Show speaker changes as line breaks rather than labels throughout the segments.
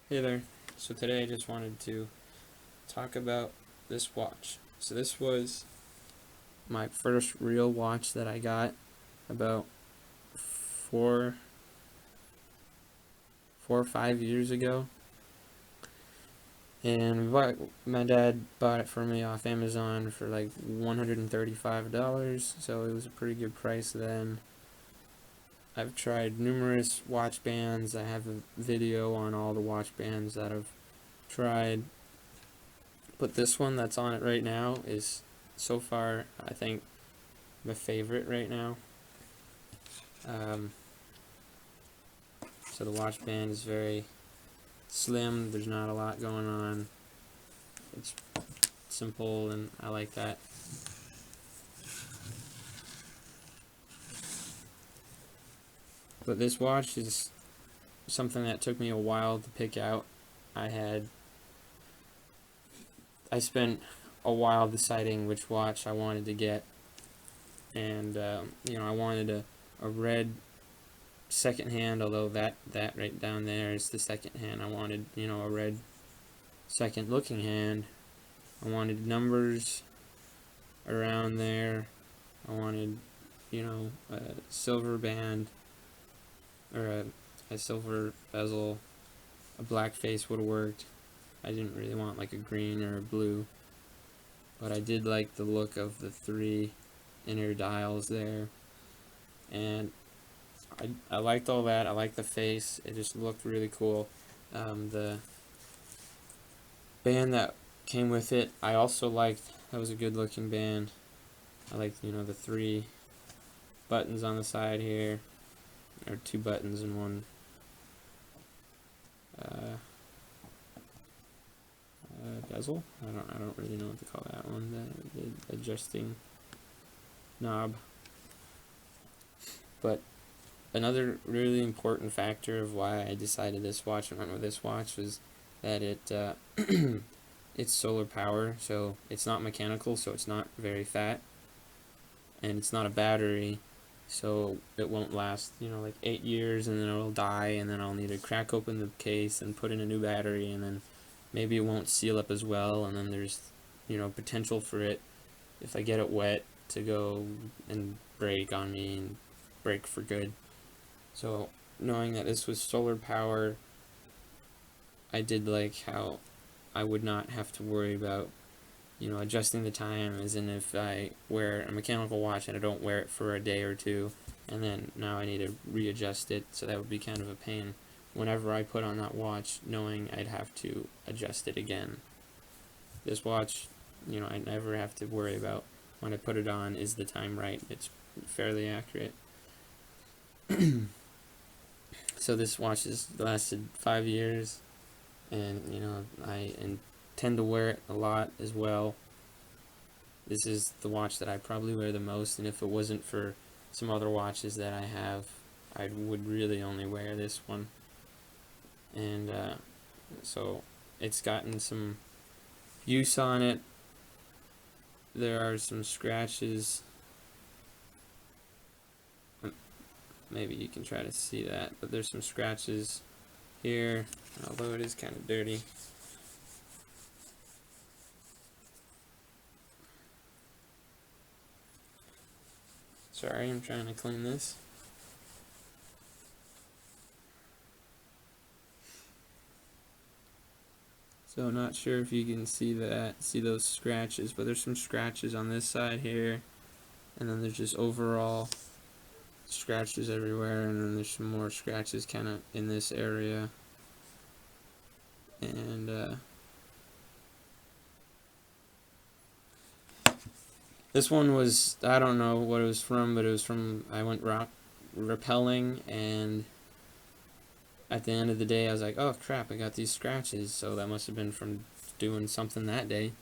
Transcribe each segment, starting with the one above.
Hey there. So today I just wanted to talk about this watch. So this was my first real watch that I got about four or 5 years ago. And my dad bought it for me off Amazon for like $135, so it was a pretty good price then. I've tried numerous watch bands. I have a video on all the watch bands that I've tried. But this one that's on it right now is so far, I think, my favorite right now. So the watch band is very slim. There's not a lot going on. It's simple, and I like that. But this watch is something that took me a while to pick out. I spent a while deciding which watch I wanted to get, and I wanted a red second hand, although that right down there is the second hand. I wanted, a red second looking hand. I wanted numbers around there. I wanted, a silver band, or a silver bezel. A black face would have worked. I didn't really want like a green or a blue, but I did like the look of the three inner dials there, and I liked all that. I liked the face. It just looked really cool. The band that came with it, I also liked. That was a good looking band. I liked, the three buttons on the side here, or two buttons and one bezel. I don't really know what to call that one. The adjusting knob. But another really important factor of why I decided this watch and went with this watch was that it's solar power, so it's not mechanical, so it's not very fat, and it's not a battery, so it won't last, like 8 years, and then it'll die, and then I'll need to crack open the case and put in a new battery, and then maybe it won't seal up as well, and then there's, potential for it, if I get it wet, to go and break on me and break for good. So knowing that this was solar power, I did like how I would not have to worry about, adjusting the time, as in if I wear a mechanical watch and I don't wear it for a day or two, and then now I need to readjust it, so that would be kind of a pain whenever I put on that watch, knowing I'd have to adjust it again. This watch, I never have to worry about when I put it on, is the time right? It's fairly accurate. So this watch has lasted 5 years, and I intend to wear it a lot as well. This is the watch that I probably wear the most, and if it wasn't for some other watches that I have, I would really only wear this one. And so it's gotten some use on it. There are some scratches. Maybe you can try to see that, but there's some scratches here, although it is kind of dirty. Sorry, I'm trying to clean this. So not sure if you can see those scratches, but there's some scratches on this side here, and then there's just overall scratches everywhere, and then there's some more scratches kind of in this area, and this one was, I don't know what it was from, but it was from, I went rock rappelling, and at the end of the day I was like, oh crap, I got these scratches, so that must have been from doing something that day.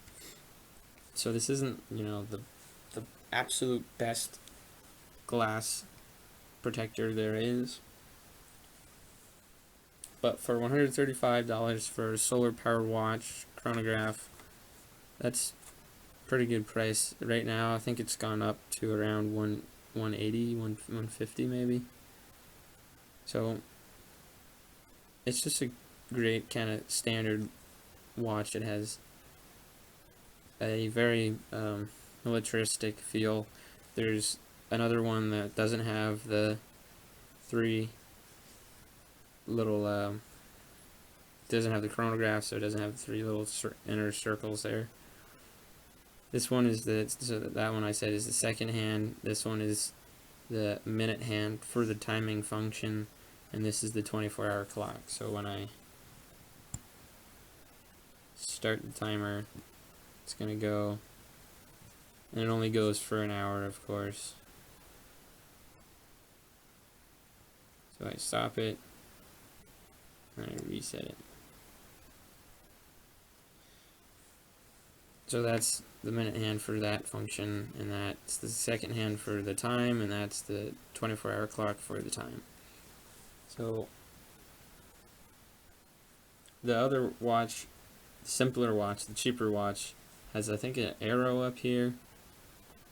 So this isn't, the absolute best glass protector there is, but for $135 for a solar powered watch chronograph, that's pretty good price. Right now I think it's gone up to around 180, 150 maybe. So it's just a great kind of standard watch. It has a very militaristic feel. There's another one that doesn't have the three little doesn't have the chronograph, so it doesn't have the three little inner circles there. This one is that one I said is the second hand. This one is the minute hand for the timing function, and this is the 24-hour clock. So when I start the timer, it's gonna go, and it only goes for an hour, of course. So I stop it, and I reset it. So that's the minute hand for that function, and that's the second hand for the time, and that's the 24-hour clock for the time. So the other watch, the simpler watch, the cheaper watch, has I think an arrow up here,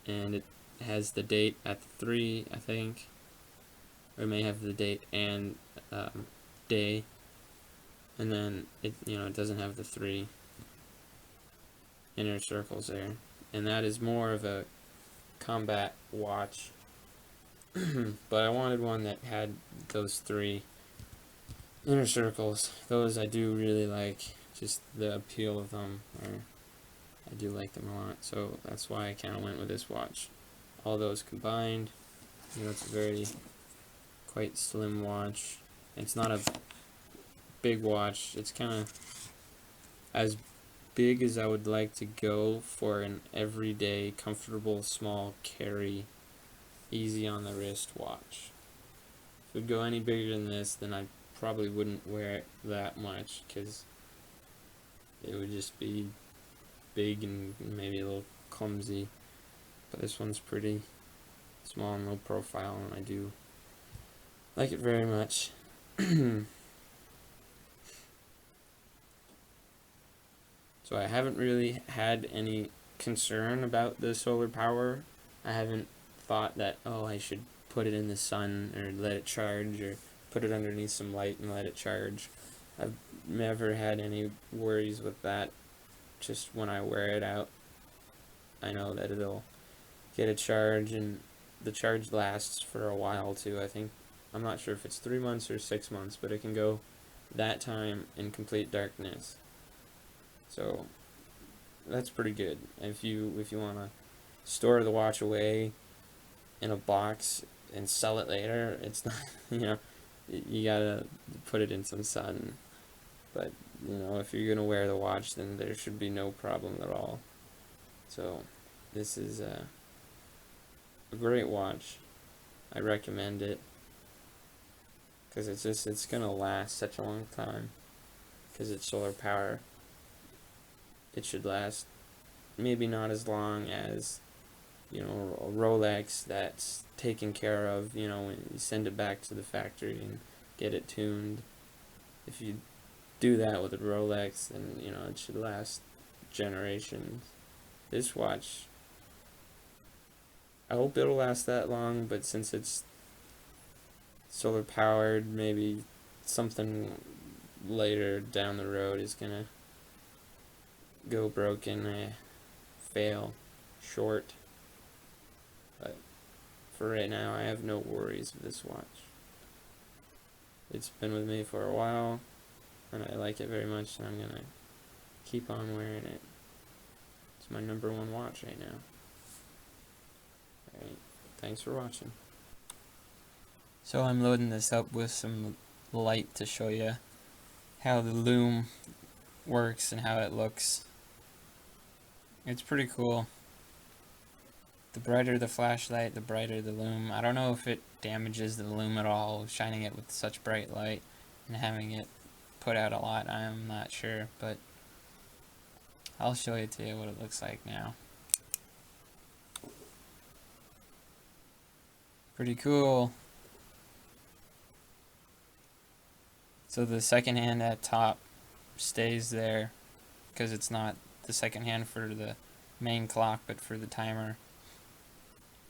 and it has the date at 3, I think, or it may have the date and day, and then it it doesn't have the 3 inner circles there, and that is more of a combat watch. But I wanted one that had those 3 inner circles. Those I do really like, just the appeal of them, or I do like them a lot, so that's why I kind of went with this watch. All those combined, it's a very quite slim watch. It's not a big watch. It's kind of as big as I would like to go for an everyday, comfortable, small carry, easy on the wrist watch. If it would go any bigger than this, then I probably wouldn't wear it that much, because it would just be big and maybe a little clumsy. But this one's pretty small and low profile, and I do like it very much. So I haven't really had any concern about the solar power. I haven't thought that, oh, I should put it in the sun or let it charge, or put it underneath some light and let it charge. I've never had any worries with that. Just when I wear it out, I know that it'll get a charge, and the charge lasts for a while too. I'm not sure if it's 3 months or 6 months, but it can go that time in complete darkness. So that's pretty good. If you want to store the watch away in a box and sell it later, it's not, you gotta put it in some sun. But if you're gonna wear the watch, then there should be no problem at all. So this is a great watch. I recommend it, because it's gonna last such a long time, because it's solar power. It should last maybe not as long as a Rolex that's taken care of, when you send it back to the factory and get it tuned. If you do that with a Rolex, then it should last generations. This watch, I hope it'll last that long, but since it's solar powered, maybe something later down the road is gonna go broken, fail, short. But for right now, I have no worries with this watch. It's been with me for a while, and I like it very much, and I'm gonna keep on wearing it. It's my #1 watch right now. Alright, thanks for watching. So I'm loading this up with some light to show you how the loom works and how it looks. It's pretty cool. The brighter the flashlight, the brighter the loom. I don't know if it damages the loom at all, shining it with such bright light and having it put out a lot. I'm not sure, but I'll show you to you what it looks like now. Pretty cool. So the second hand at top stays there, because it's not the second hand for the main clock, but for the timer.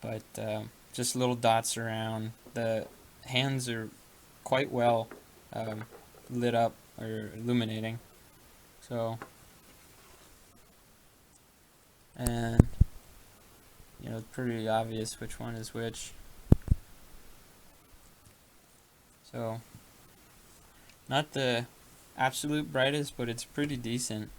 But just little dots around. The hands are quite well lit up. or illuminating. So, and it's pretty obvious which one is which. So, not the absolute brightest, but it's pretty decent.